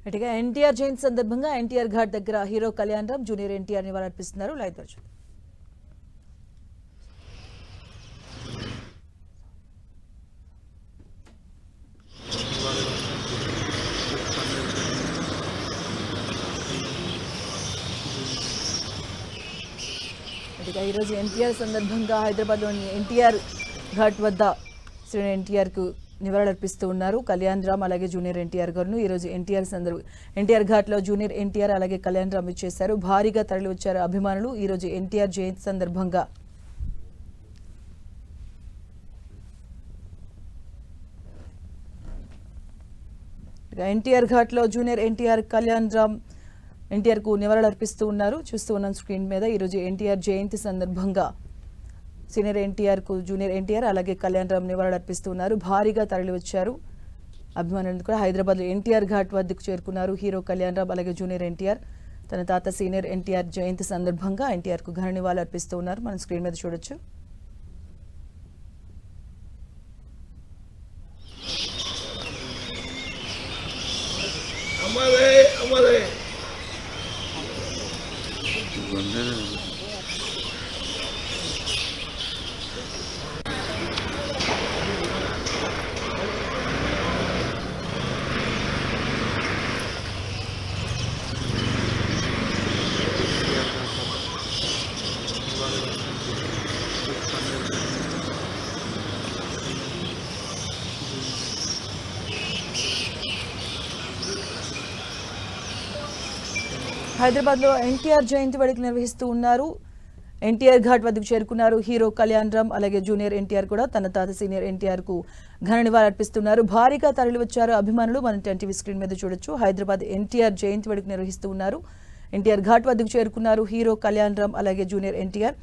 అటుగా ఎన్టీఆర్ జయంతి సందర్భంగా ఎన్టీఆర్ ఘాట్ దగ్గర హీరో కళ్యాణ్ రామ్ జూనియర్ ఎన్టీఆర్ నివాళులర్పిస్తున్నారు. లైవ్ దర్శనం. ఈరోజు ఎన్టీఆర్ సందర్భంగా హైదరాబాద్లోని ఎన్టీఆర్ ఘాట్ వద్ద శ్రీ ఎన్టీఆర్కు నివాళులర్పిస్తూ ఉన్నారు కళ్యాణ్ రామ్ అలాగే జూనియర్ ఎన్టీఆర్ గారు. ఈరోజు ఎన్టీఆర్ ఘాట్లో జూనియర్ ఎన్టీఆర్ అలాగే కళ్యాణ్ రామ్ ఇచ్చేశారు. భారీగా తరలి వచ్చారు అభిమానులు. ఈరోజు ఎన్టీఆర్ జయంతి సందర్భంగా ఎన్టీఆర్ ఘాట్లో జూనియర్ ఎన్టీఆర్ కళ్యాణ్ రామ్ ఎన్టీఆర్కు నివాళులు అర్పిస్తూ ఉన్నారు. చూస్తూ ఉన్నాం స్క్రీన్ మీద. ఈరోజు ఎన్టీఆర్ జయంతి సందర్భంగా సీనియర్ ఎన్టీఆర్కు జూనియర్ ఎన్టీఆర్ అలాగే కళ్యాణ్ రామ్ నివాళులు అర్పిస్తూ ఉన్నారు. భారీగా తరలి వచ్చారు అభిమానులు కూడా. హైదరాబాద్లో ఎన్టీఆర్ ఘాట్ వద్దకు చేరుకున్నారు హీరో కళ్యాణ్ రామ్ అలాగే జూనియర్ ఎన్టీఆర్. తన తాత సీనియర్ ఎన్టీఆర్ జయంతి సందర్భంగా ఎన్టీఆర్కు ఘన నివాళులు అర్పిస్తూ ఉన్నారు. మనం స్క్రీన్ మీద చూడొచ్చు. హైదరాబాద్లో ఎన్టీఆర్ జయంతి వేడుకలు నిర్వహిస్తూ ఉన్నారు. ఎన్టీఆర్ ఘాట్ వద్దకు చేరుకున్నారు హీరో కళ్యాణ్ రామ్ అలాగే జూనియర్ ఎన్టీఆర్ కూడా తన తాత సీనియర్ ఎన్టీఆర్కు ఘన నివాళులు అర్పిస్తున్నారు. భారీగా తరలి వచ్చారు అభిమానులు. మనం టీవీ స్క్రీన్ మీద చూడొచ్చు. హైదరాబాద్ ఎన్టీఆర్ జయంతి వేడుకలు నిర్వహిస్తూ ఉన్నారు. ఎన్టీఆర్ ఘాట్ వద్దకు చేరుకున్నారు హీరో కళ్యాణ్ రామ్ అలాగే జూనియర్ ఎన్టీఆర్.